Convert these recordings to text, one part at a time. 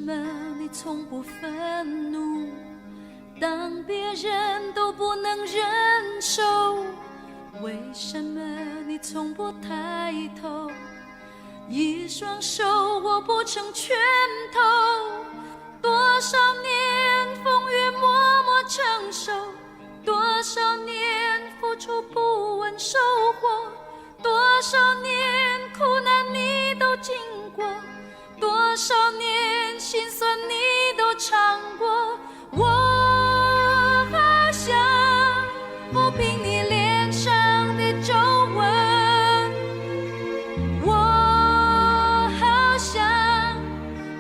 么你从不愤怒？当别人都不能忍受，为什么你从不抬头？一双手握不成拳头，多少年风雨默默承受，多少年付出不问收获，多少年苦难你都经过，多少年心酸你都尝过。我好想抚平你脸上的皱纹，我好想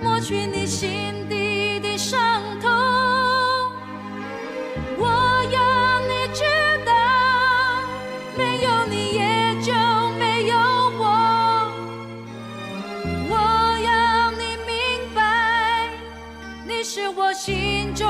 抹去你心底的伤痛，我要你知道，没有你也就没有我，我要你明白，你是我心中